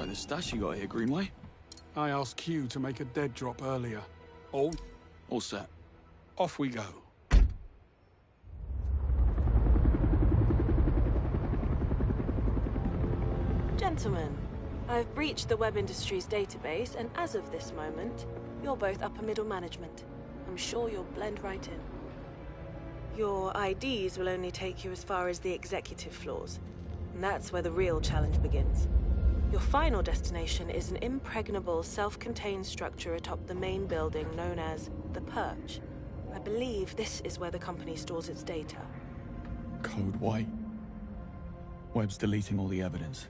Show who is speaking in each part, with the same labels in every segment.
Speaker 1: like the stash you got here, Greenway.
Speaker 2: I asked Q to make a dead drop earlier. All
Speaker 1: set.
Speaker 2: off we go.
Speaker 3: Gentlemen, I've breached the Web Industries database, and as of this moment, you're both upper middle management. I'm sure you'll blend right in. Your IDs will only take you as far as the executive floors, and that's where the real challenge begins. Your final destination is an impregnable, self-contained structure atop the main building known as the Perch. I believe this is where the company stores its data.
Speaker 1: Code White. Webb's deleting all the evidence.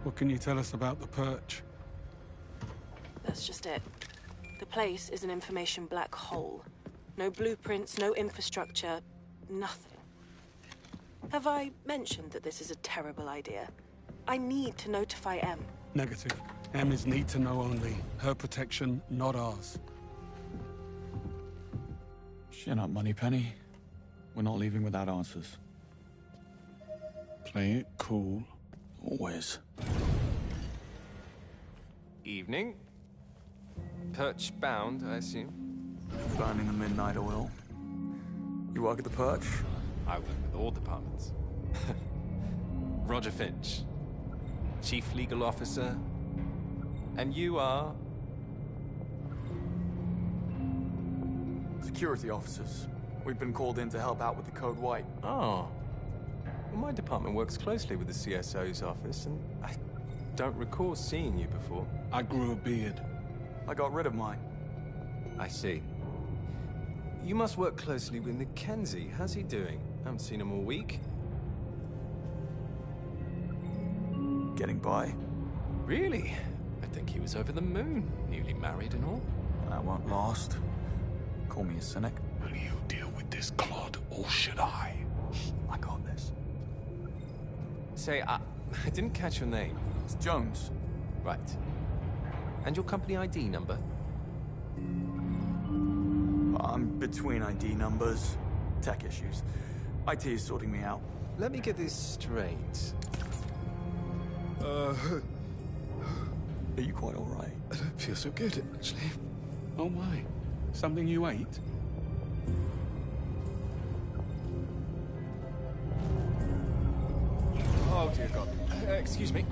Speaker 2: What can you tell us about the Perch?
Speaker 3: That's just it. The place is an information black hole. No blueprints, no infrastructure, nothing. Have I mentioned that this is a terrible idea? I need to notify M.
Speaker 2: Negative. M is need to know only. Her protection, not ours.
Speaker 1: Chin up, Moneypenny. We're not leaving without answers.
Speaker 2: Play it cool.
Speaker 1: Always.
Speaker 4: Evening. Perch bound, I assume.
Speaker 1: Burning the midnight oil. You work at the Perch?
Speaker 4: I work with all departments. Roger Finch, Chief Legal Officer. And you are?
Speaker 1: Security officers. We've been called in to help out with the Code White.
Speaker 4: Oh. Well, my department works closely with the CSO's office, and I don't recall seeing you before.
Speaker 2: I grew a beard.
Speaker 1: I got rid of mine.
Speaker 4: I see. You must work closely with Mackenzie. How's he doing? I haven't seen him all week.
Speaker 1: Getting by.
Speaker 4: Really? I think he was over the moon, newly married and all.
Speaker 1: That won't last. Call me a cynic.
Speaker 2: Will you deal with this clod, or should I?
Speaker 1: I got this.
Speaker 4: Say, I didn't catch your name.
Speaker 1: It's Jones.
Speaker 4: Right. And your company ID number?
Speaker 1: I'm between ID numbers. Tech issues. IT is sorting me out.
Speaker 4: Let me get this straight.
Speaker 1: Are you quite all right?
Speaker 4: I don't feel so good, actually.
Speaker 2: Oh my. Something you ate?
Speaker 4: Oh, dear God. Excuse me.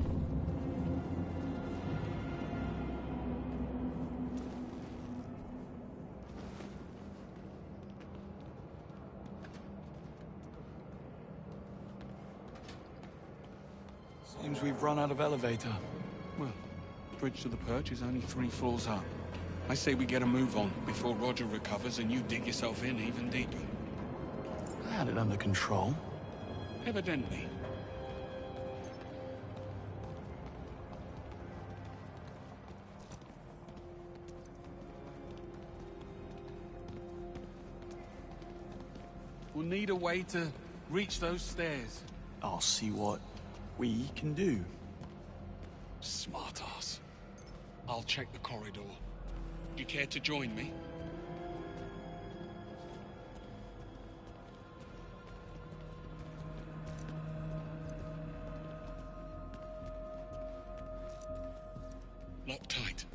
Speaker 1: Seems we've run out of elevator.
Speaker 2: Well, bridge to the Perch is only 3 floors up. I say we get a move on before Roger recovers and you dig yourself in even deeper.
Speaker 1: I had it under control.
Speaker 2: Evidently. We'll need a way to reach those stairs.
Speaker 1: I'll see what we can do.
Speaker 2: Smart ass. I'll check the corridor. You care to join me? Locked tight.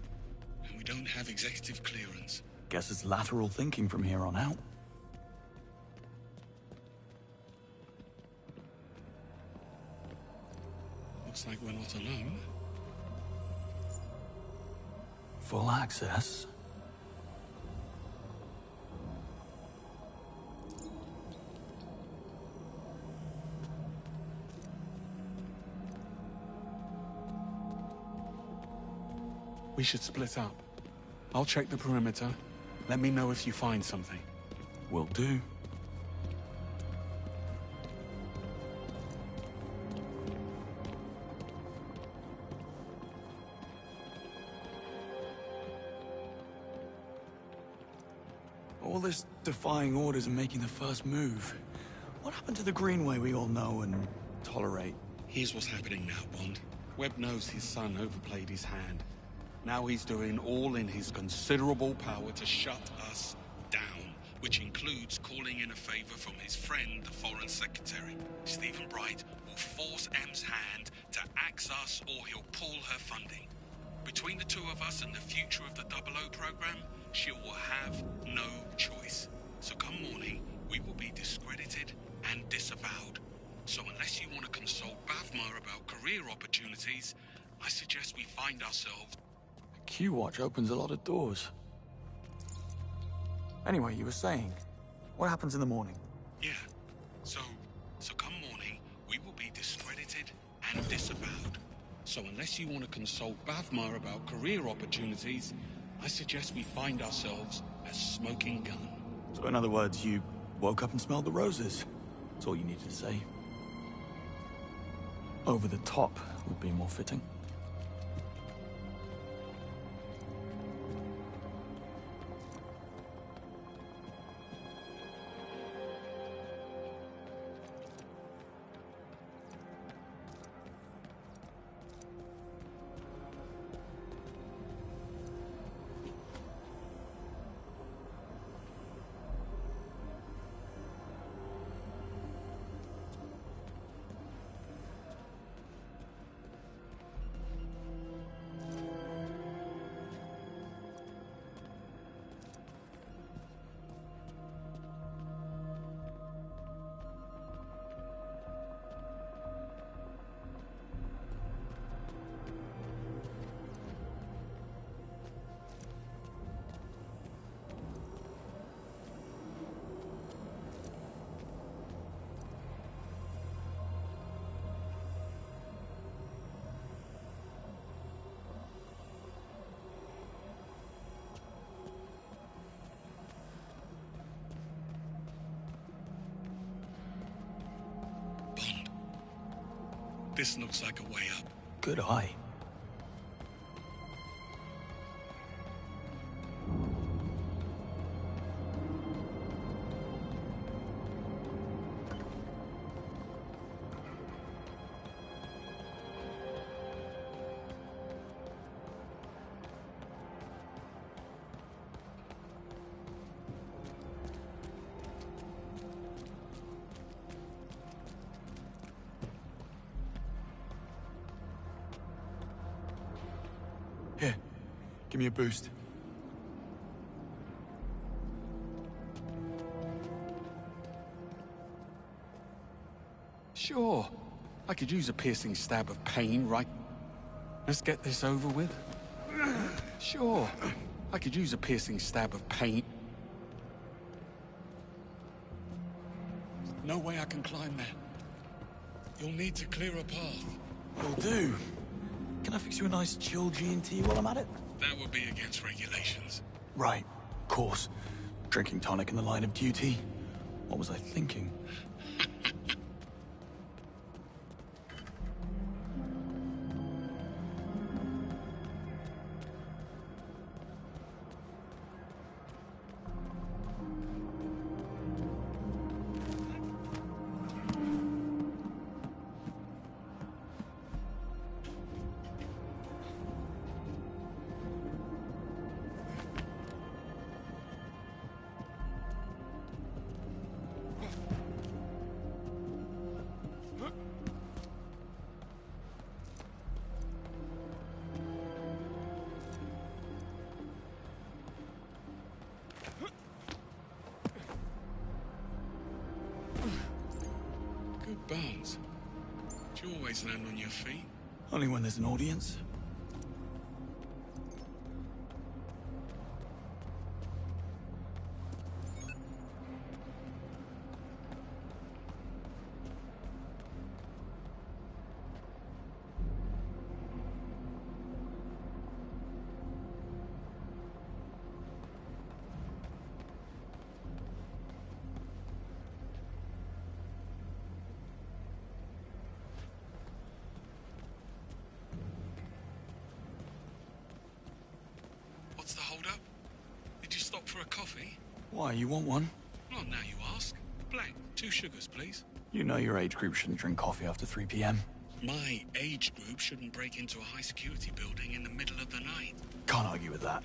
Speaker 2: And we don't have executive clearance.
Speaker 1: Guess it's lateral thinking from here on out.
Speaker 2: Looks like we're not alone.
Speaker 1: Full access.
Speaker 2: We should split up. I'll check the perimeter. Let me know if you find something.
Speaker 1: Will do. All this defying orders and making the first move. What happened to the Greenway we all know and tolerate?
Speaker 2: Here's what's happening now, Bond. Webb knows his son overplayed his hand. Now he's doing all in his considerable power to shut us down, which includes calling in a favor from his friend, the Foreign Secretary. Stephen Bright will force M's hand to axe us or he'll pull her funding. Between the two of us and the future of the Double O program, she will have no choice. So come morning, we will be discredited and disavowed. So unless you want to consult Bavmar about career opportunities, I suggest we find ourselves...
Speaker 1: Q-Watch opens a lot of doors. Anyway, you were saying, what happens in the morning?
Speaker 2: Yeah. So come morning, we will be discredited and disavowed. So unless you want to consult Bavmar about career opportunities, I suggest we find ourselves a smoking gun.
Speaker 1: So in other words, you woke up and smelled the roses. That's all you needed to say. Over the top would be more fitting.
Speaker 2: This looks like a way up.
Speaker 1: Good eye. Here, give me a boost.
Speaker 2: Sure. I could use a piercing stab of pain, right? Let's get this over with. Sure. I could use a piercing stab of pain. No way I can climb there. You'll need to clear a path.
Speaker 1: Will do. Can I fix you a nice chill G&T while I'm at it?
Speaker 2: That would be against regulations.
Speaker 1: Right, of course. Drinking tonic in the line of duty. What was I thinking?
Speaker 2: Good bones. Do you always land on your feet?
Speaker 1: Only when there's an audience.
Speaker 2: What's the hold-up? Did you stop for a coffee?
Speaker 1: Why, you want one?
Speaker 2: Well, now you ask. Black, 2 sugars, please.
Speaker 1: You know your age group shouldn't drink coffee after 3 p.m.
Speaker 2: My age group shouldn't break into a high-security building in the middle of the night.
Speaker 1: Can't argue with that.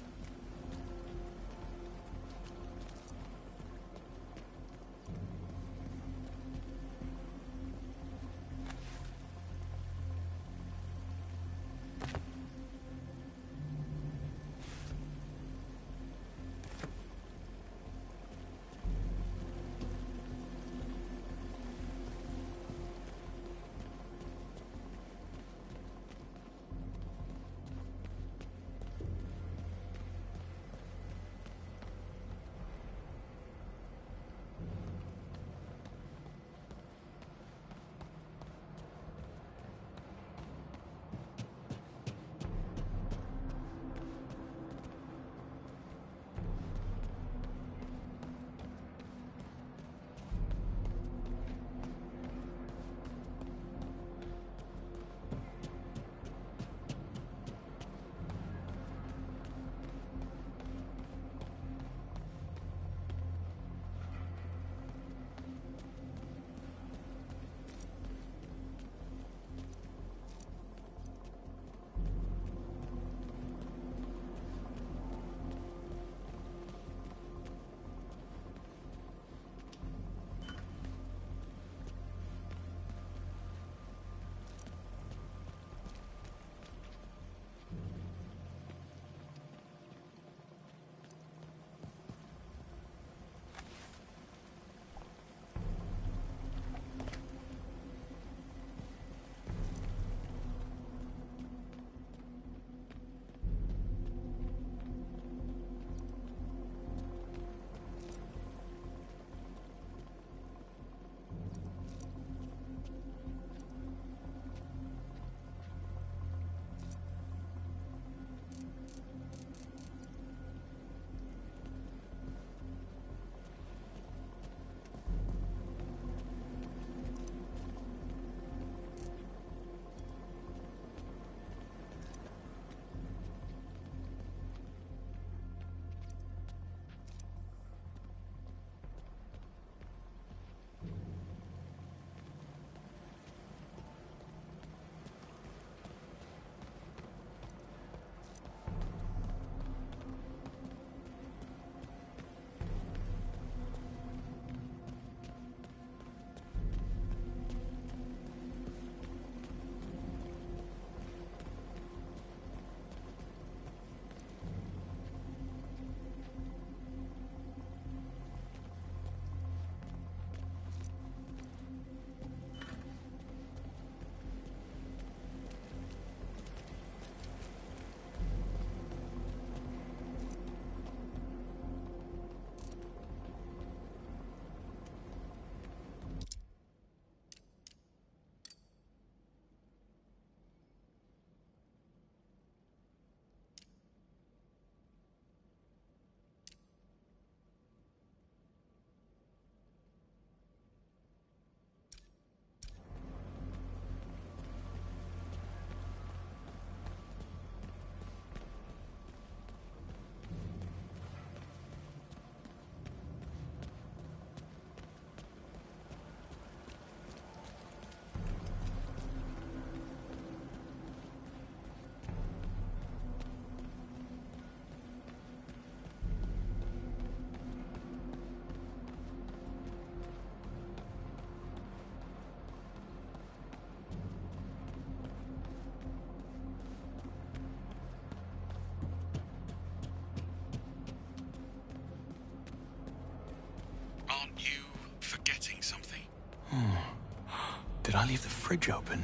Speaker 1: did I leave the fridge open?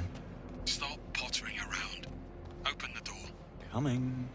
Speaker 2: Stop pottering around. Open the door.
Speaker 1: Coming.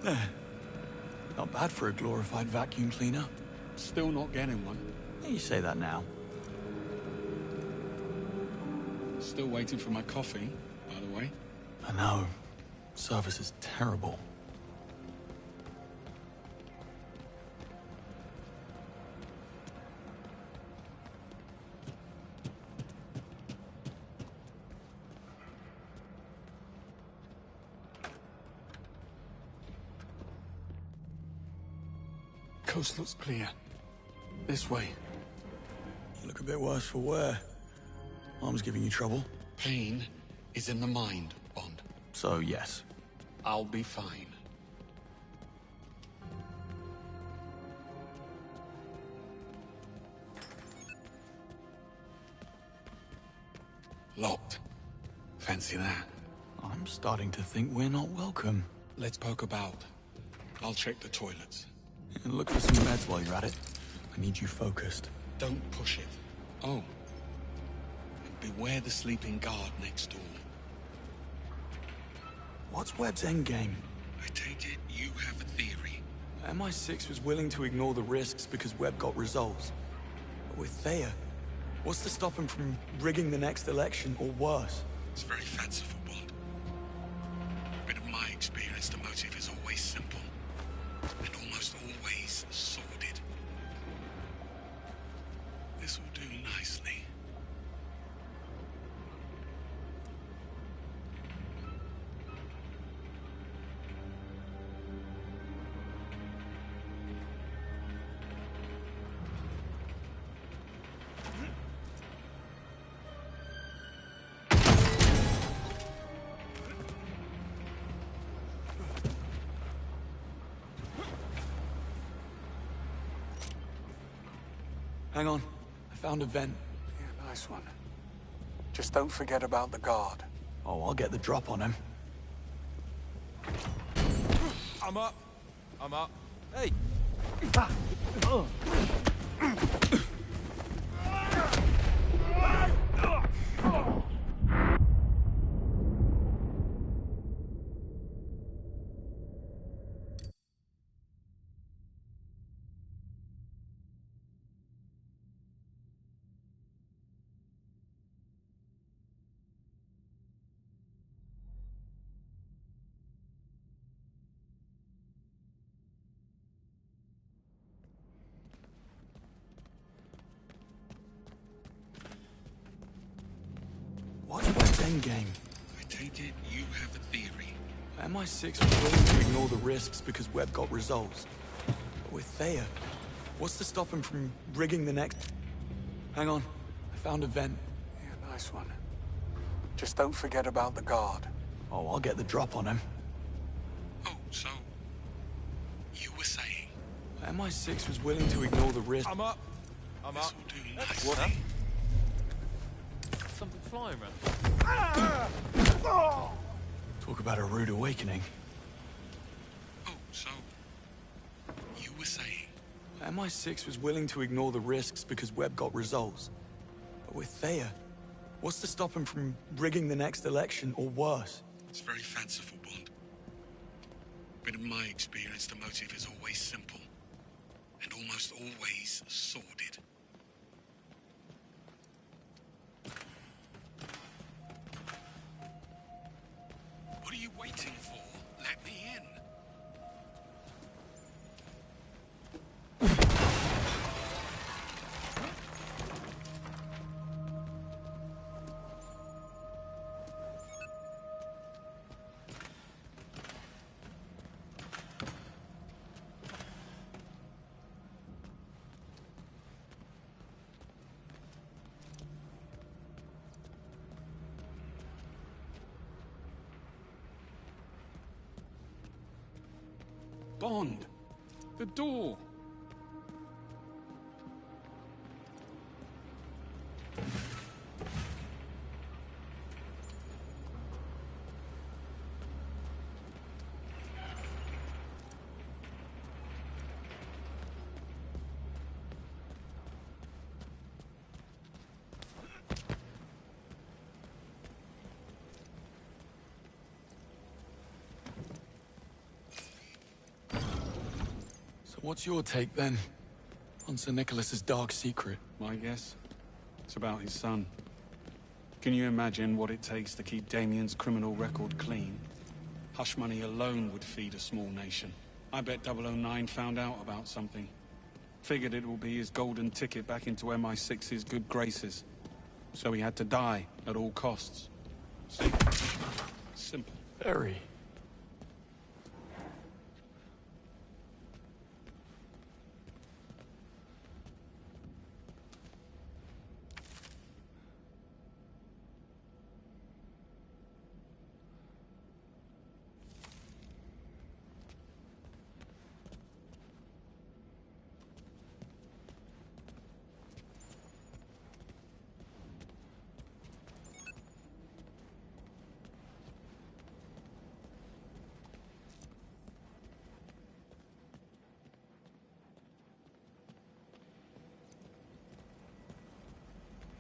Speaker 1: There. Not bad for a glorified vacuum cleaner.
Speaker 2: Still not getting one.
Speaker 1: You say that now.
Speaker 2: Still waiting for my coffee, by the way.
Speaker 1: I know. Service is terrible.
Speaker 2: Coast looks clear. This way.
Speaker 1: You look a bit worse for wear. Arm's giving you trouble.
Speaker 2: Pain is in the mind, Bond.
Speaker 1: So, yes.
Speaker 2: I'll be fine. Locked. Fancy that.
Speaker 1: I'm starting to think we're not welcome.
Speaker 2: Let's poke about. I'll check the toilets.
Speaker 1: And look for some meds while you're at it. I need you focused.
Speaker 2: Don't push it. Oh. Beware the sleeping guard next door.
Speaker 1: What's Webb's endgame?
Speaker 2: I take it you have a theory.
Speaker 1: MI6 was willing to ignore the risks because Webb got results. But with Thea, what's to stop him from rigging the next election or worse?
Speaker 2: It's very fanciful, Bond. But in my experience, the motive is always simple. And almost always sordid. This will do nicely.
Speaker 1: Hang on. I found a vent.
Speaker 5: Yeah, nice one. Just don't forget about the guard.
Speaker 1: Oh, I'll get the drop on him.
Speaker 4: I'm up. I'm up. Hey!
Speaker 1: What's Webb's endgame?
Speaker 2: I take it you have a theory.
Speaker 1: MI6 was willing to ignore the risks because Webb got results. But with Thea, what's to stop him from rigging the next... Hang on. I found a vent.
Speaker 5: Yeah, nice one. Just don't forget about the guard.
Speaker 1: Oh, I'll get the drop on him.
Speaker 2: Oh, so... you were saying...
Speaker 1: MI6 was willing to ignore the risk...
Speaker 4: I'm up. I'm
Speaker 2: This
Speaker 4: up.
Speaker 2: will do nicely.
Speaker 4: What? Huh? Something flying around.
Speaker 1: Talk about a rude awakening.
Speaker 2: Oh, so... you were saying...
Speaker 1: MI6 was willing to ignore the risks because Webb got results. But with Thea, what's to stop him from rigging the next election or worse?
Speaker 2: It's very fanciful, Bond. But in my experience, the motive is always simple. And almost always sordid. What are you waiting for? Let me in. Bond! The door!
Speaker 1: What's your take, then, on Sir Nicholas's dark secret?
Speaker 6: My guess? It's about his son. Can you imagine what it takes to keep Damien's criminal record clean? Hush money alone would feed a small nation. I bet 009 found out about something. Figured it will be his golden ticket back into MI6's good graces. So he had to die at all costs. See? Simple.
Speaker 1: Very.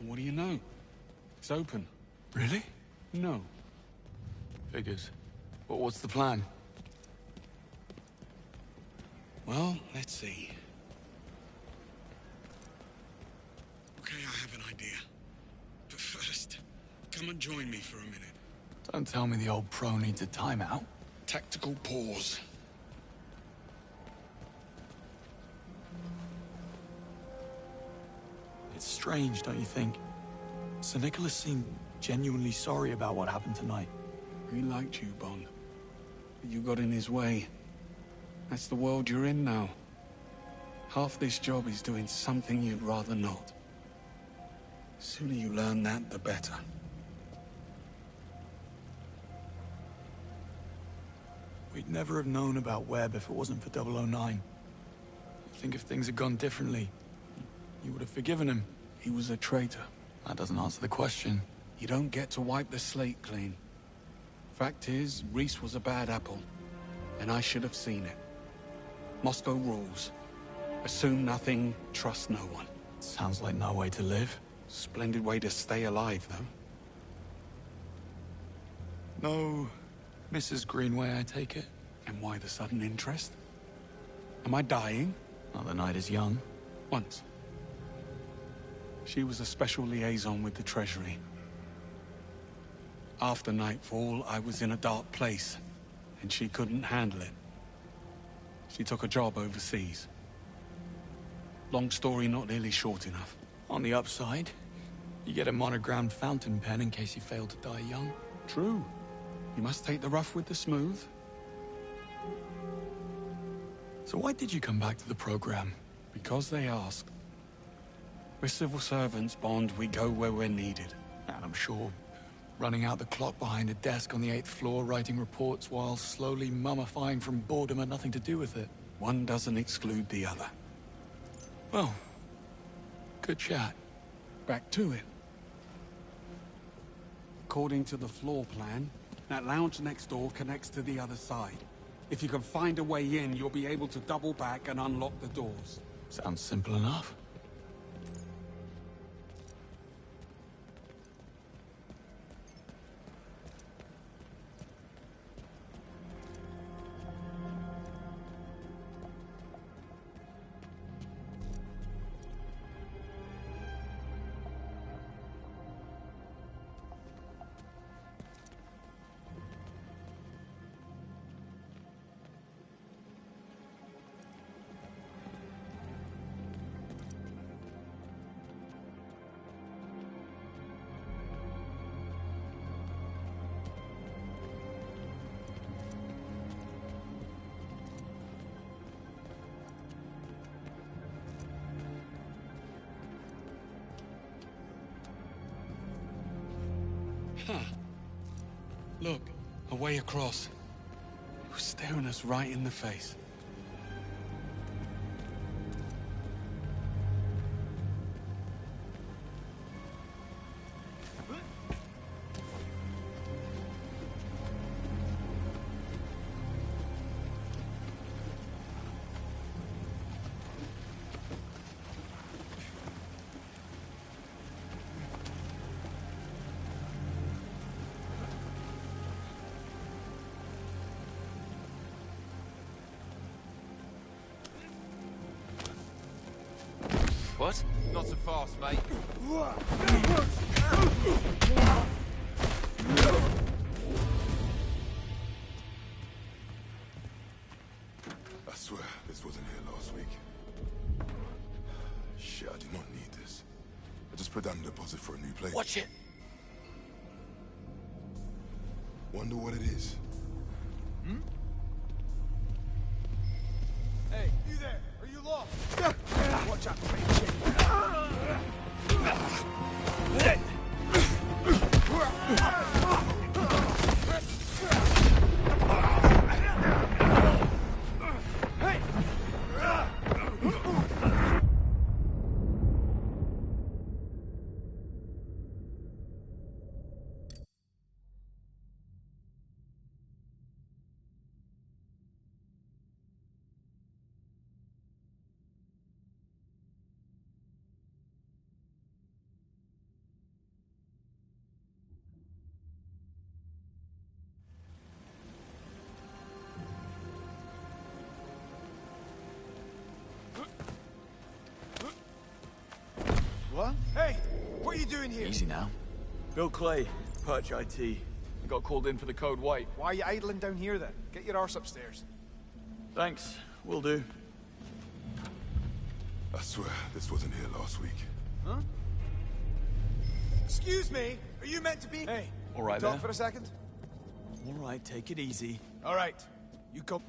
Speaker 6: What do you know? It's open.
Speaker 1: Really?
Speaker 6: No.
Speaker 1: Figures. But what's the plan?
Speaker 6: Well, let's see. Okay, I have an idea. But first, come and join me for a minute.
Speaker 1: Don't tell me the old pro needs a timeout.
Speaker 6: Tactical pause.
Speaker 1: It's strange, don't you think? Sir Nicholas seemed genuinely sorry about what happened tonight.
Speaker 6: He liked you, Bond. But you got in his way. That's the world you're in now. Half this job is doing something you'd rather not. The sooner you learn that, the better.
Speaker 1: We'd never have known about Webb if it wasn't for 009. I think if things had gone differently, you would have forgiven him.
Speaker 6: He was a traitor.
Speaker 1: That doesn't answer the question.
Speaker 6: You don't get to wipe the slate clean. Fact is, Reese was a bad apple, and I should have seen it. Moscow rules. Assume nothing, trust no one.
Speaker 1: Sounds like no way to live.
Speaker 6: Splendid way to stay alive, though.
Speaker 1: No, Mrs. Greenway, I take it?
Speaker 6: And why the sudden interest? Am I dying?
Speaker 1: Well, the night is young.
Speaker 6: Once. She was a special liaison with the Treasury. After nightfall, I was in a dark place, and she couldn't handle it. She took a job overseas. Long story, not nearly short enough.
Speaker 1: On the upside, you get a monogrammed fountain pen in case you fail to die young.
Speaker 6: True. You must take the rough with the smooth.
Speaker 1: So why did you come back to the program?
Speaker 6: Because they asked. We're civil servants, Bond. We go where we're needed.
Speaker 1: And I'm sure running out the clock behind a desk on the 8th floor, writing reports while slowly mummifying from boredom had nothing to do with it.
Speaker 6: One doesn't exclude the other.
Speaker 1: Well, good chat.
Speaker 6: Back to it. According to the floor plan, that lounge next door connects to the other side. If you can find a way in, you'll be able to double back and unlock the doors.
Speaker 1: Sounds simple enough.
Speaker 6: Huh. Look, a way across. He was staring us right in the face.
Speaker 4: What? Not so fast, mate.
Speaker 7: I swear, this wasn't here last week. Shit, I did not need this. I just put down a deposit for a new place.
Speaker 1: Watch it!
Speaker 7: Wonder what it is.
Speaker 8: Hey, you there? Are you lost? Watch out, Hey, what are you doing here?
Speaker 1: Easy now. Bill Clay, Perch IT. I got called in for the code white.
Speaker 8: Why are you idling down here then? Get your arse upstairs.
Speaker 1: Thanks, will do.
Speaker 7: I swear, this wasn't here last week.
Speaker 8: Huh? Excuse me, are you meant to be? Hey,
Speaker 1: All right
Speaker 8: talk
Speaker 1: there.
Speaker 8: for a second?
Speaker 1: All right, take it easy.
Speaker 8: All right, you come.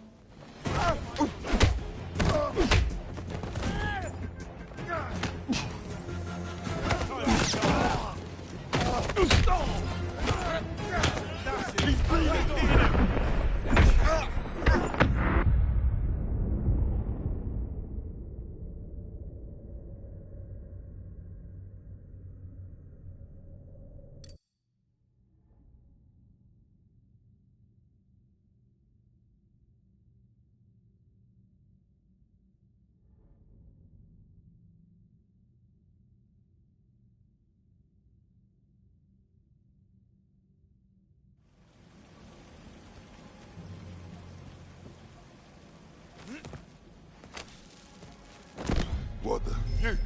Speaker 7: What the? You!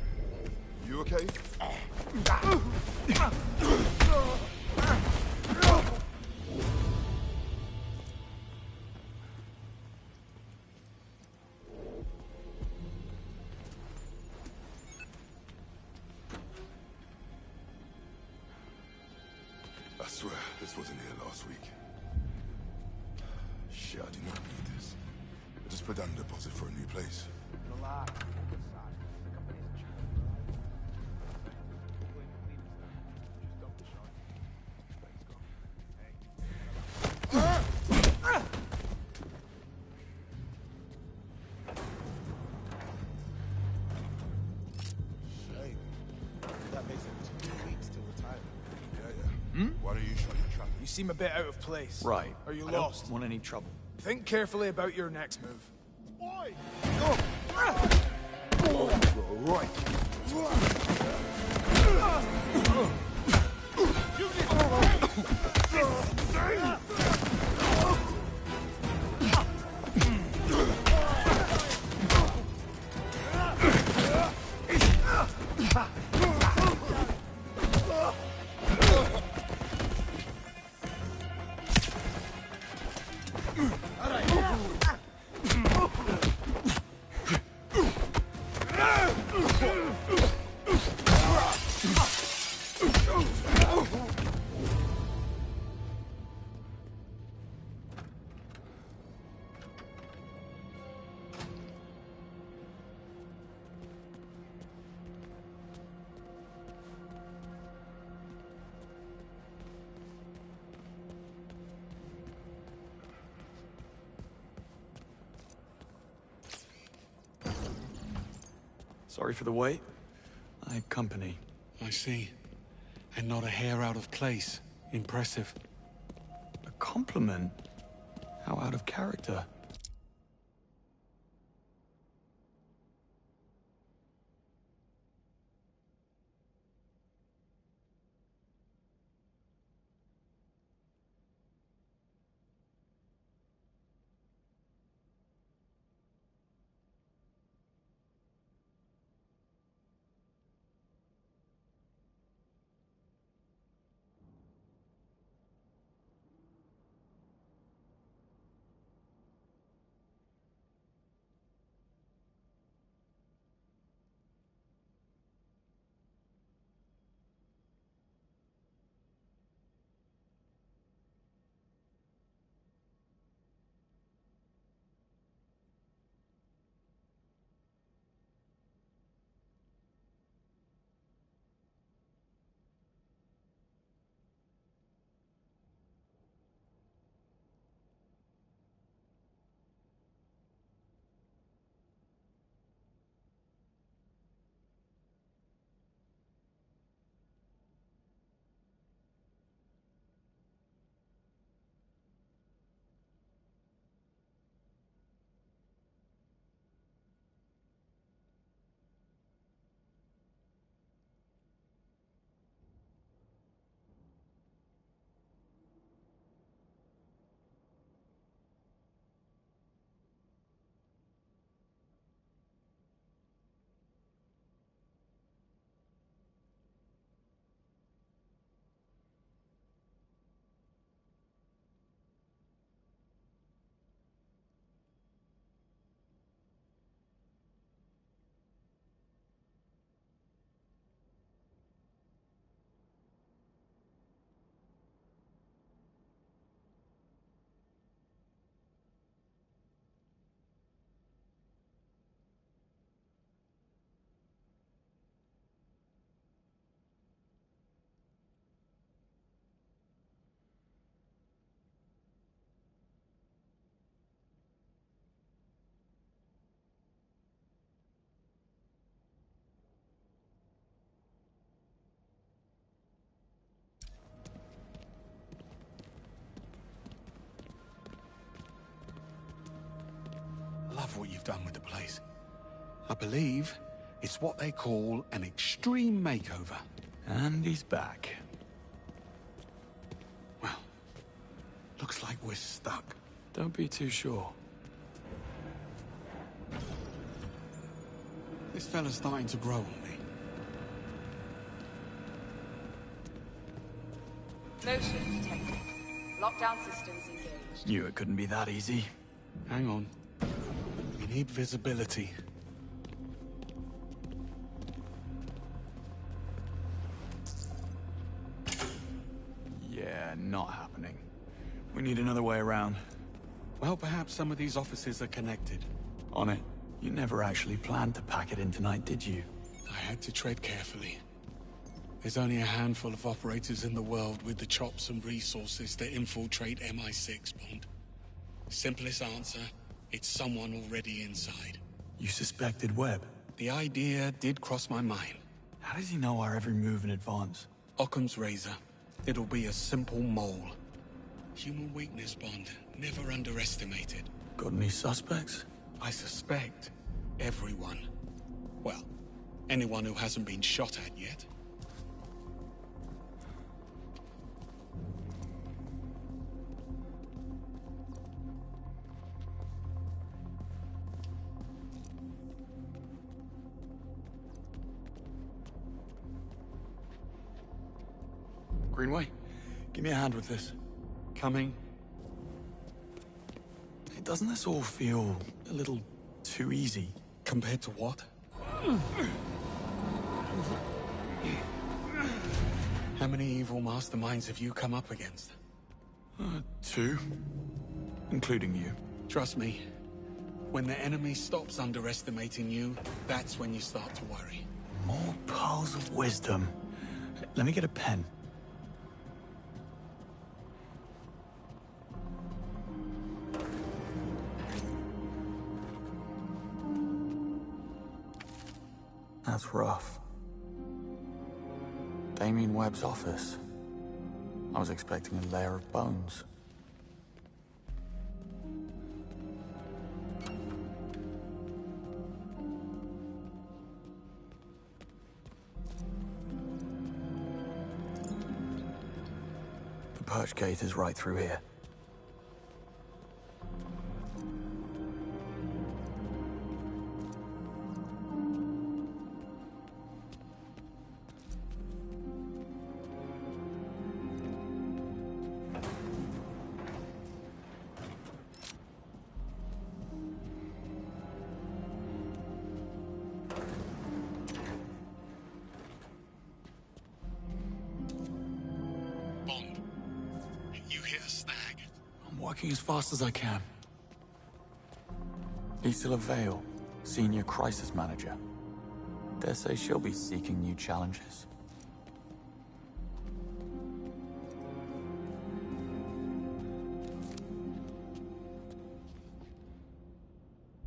Speaker 7: You okay? I swear, this wasn't here last week. Shit, I do not need this. I just put down a deposit for a new place.
Speaker 8: Relax.
Speaker 7: Why don't you shut your trap?
Speaker 8: You seem a bit out of place.
Speaker 1: Right.
Speaker 8: Are you
Speaker 1: I
Speaker 8: lost?
Speaker 1: don't want any trouble.
Speaker 8: Think carefully about your next move.
Speaker 7: Oi!
Speaker 1: Sorry for the wait. I had company.
Speaker 6: I see. And not a hair out of place. Impressive.
Speaker 1: A compliment? How out of character.
Speaker 6: done with the place. I believe it's what they call an extreme makeover.
Speaker 1: And he's back.
Speaker 6: Well, looks like we're stuck.
Speaker 1: Don't be too sure.
Speaker 6: This fella's starting to grow on me.
Speaker 9: Motion detected. Lockdown systems engaged.
Speaker 1: Knew it couldn't be that easy.
Speaker 6: Hang on. We need visibility.
Speaker 1: Yeah, not happening. We need another way around.
Speaker 6: Well, perhaps some of these offices are connected.
Speaker 1: On it. You never actually planned to pack it in tonight, did you?
Speaker 6: I had to tread carefully. There's only a handful of operators in the world with the chops and resources to infiltrate MI6, Bond. Simplest answer, it's someone already inside.
Speaker 1: You suspected Webb?
Speaker 6: The idea did cross my mind.
Speaker 1: How does he know our every move in advance?
Speaker 6: Occam's razor. It'll be a simple mole. Human weakness, Bond. Never underestimated.
Speaker 1: Got any suspects?
Speaker 6: I suspect everyone. Well, anyone who hasn't been shot at yet.
Speaker 1: Greenway, give me a hand with this.
Speaker 6: Coming.
Speaker 1: Hey, doesn't this all feel a little too easy?
Speaker 6: Compared to what? How many evil masterminds have you come up against?
Speaker 1: 2. Including you.
Speaker 6: Trust me, when the enemy stops underestimating you, that's when you start to worry.
Speaker 1: More pearls of wisdom. Let me get a pen. That's rough. Damien Webb's office. I was expecting a layer of bones. The perch gate is right through here.
Speaker 6: Bond, you hit a snag.
Speaker 1: I'm working as fast as I can. Isla Vale, Senior Crisis Manager. Dare say she'll be seeking new challenges.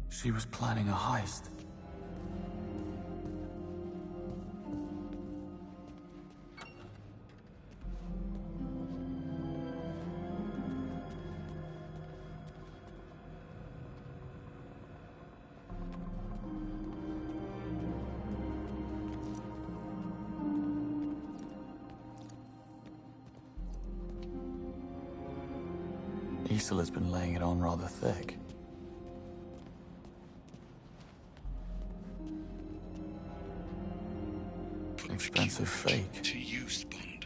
Speaker 1: She was planning a heist. Isola's been laying it on rather thick. Expensive fake.
Speaker 6: To use, Bond.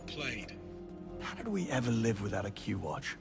Speaker 2: played.
Speaker 1: How did we ever live without a Q-Watch?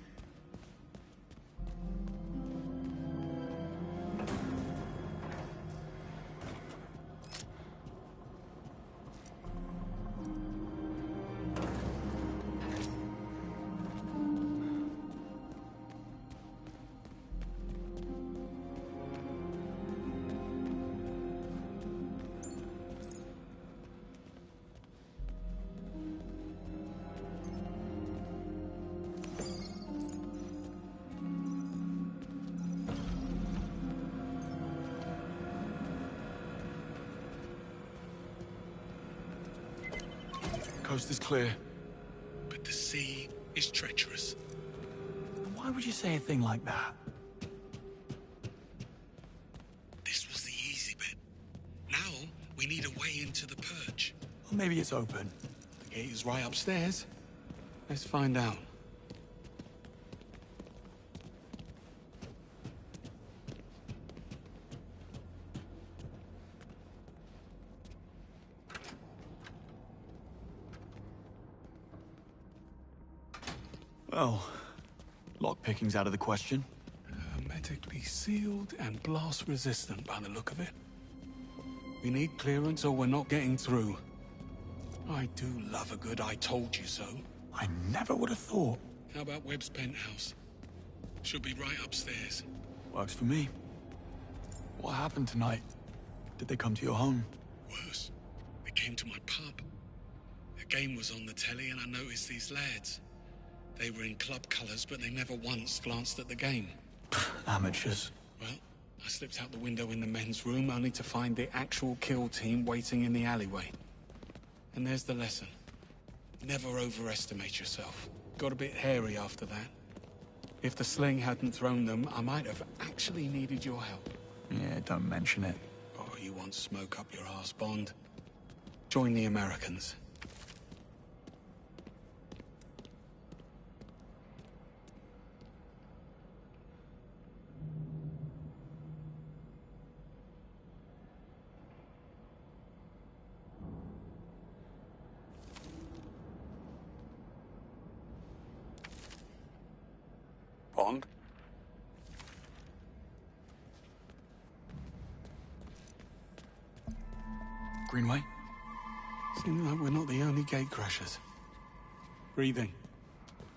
Speaker 1: Coast is clear.
Speaker 2: But the sea is treacherous.
Speaker 1: Why would you say a thing like that?
Speaker 2: This was the easy bit. Now, we need a way into the Purge.
Speaker 1: Well, maybe it's open.
Speaker 6: The gate is right upstairs. Let's find out.
Speaker 1: Well, lockpicking's out of the question.
Speaker 6: Hermetically sealed and blast resistant by the look of it. We need clearance or we're not getting through. I do love a good I told you so.
Speaker 1: I never would have thought.
Speaker 2: How about Webb's penthouse? Should be right upstairs.
Speaker 1: Works for me. What happened tonight? Did they come to your home?
Speaker 2: Worse, they came to my pub. A game was on the telly and I noticed these lads. They were in club colours, but they never once glanced at the game.
Speaker 1: Amateurs.
Speaker 6: Well, I slipped out the window in the men's room only to find the actual kill team waiting in the alleyway. And there's the lesson. Never overestimate yourself. Got a bit hairy after that. If the sling hadn't thrown them, I might have actually needed your help.
Speaker 1: Yeah, don't mention it.
Speaker 6: Oh, you want smoke up your arse, Bond? Join the Americans.
Speaker 5: Bond?
Speaker 1: Greenway?
Speaker 6: Seems like we're not the only gatecrashers. Breathing.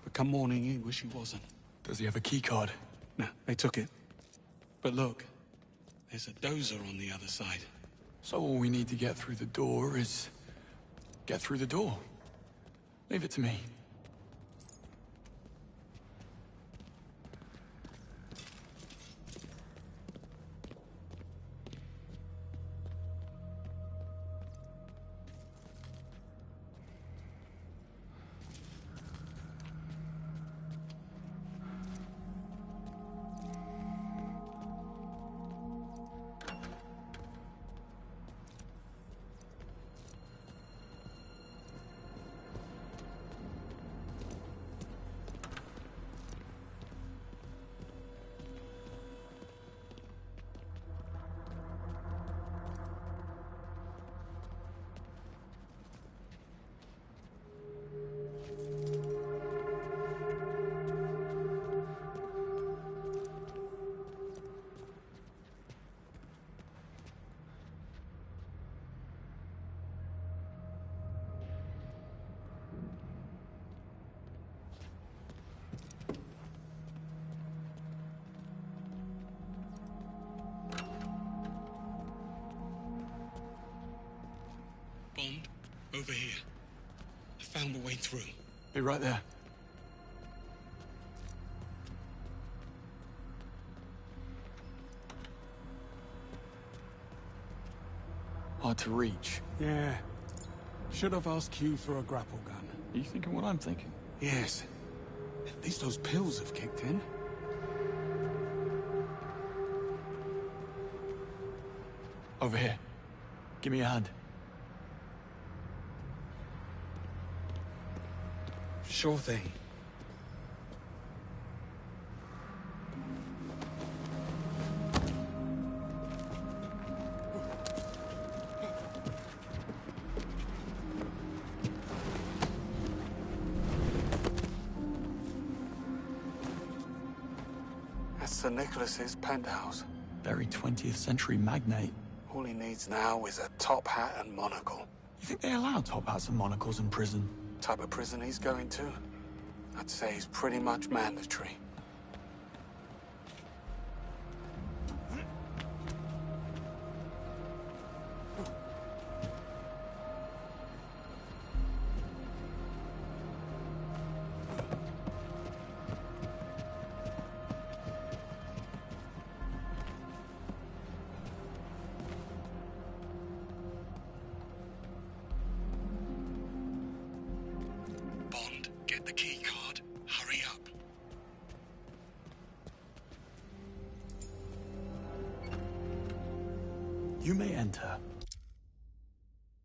Speaker 6: But come morning, he wish he wasn't.
Speaker 1: Does he have a keycard?
Speaker 6: No, they took it. But look, there's a dozer on the other side.
Speaker 1: So all we need to get through the door is... get through the door. Leave it to me.
Speaker 2: Bond, over here. I found a way through.
Speaker 1: Be right there. Hard to reach.
Speaker 6: Yeah. Should have asked Q for a grapple gun.
Speaker 1: Are you thinking what I'm thinking?
Speaker 6: Yes. At least those pills have kicked in.
Speaker 1: Over here. Give me a hand.
Speaker 6: Sure thing.
Speaker 5: Sir Nicholas's penthouse.
Speaker 1: Very 20th century magnate.
Speaker 5: All he needs now is a top hat and monocle.
Speaker 1: You think they allow top hats and monocles in prison?
Speaker 5: Type of prison he's going to? I'd say he's pretty much mandatory.
Speaker 2: Bond, get the key card. Hurry up.
Speaker 1: You may enter.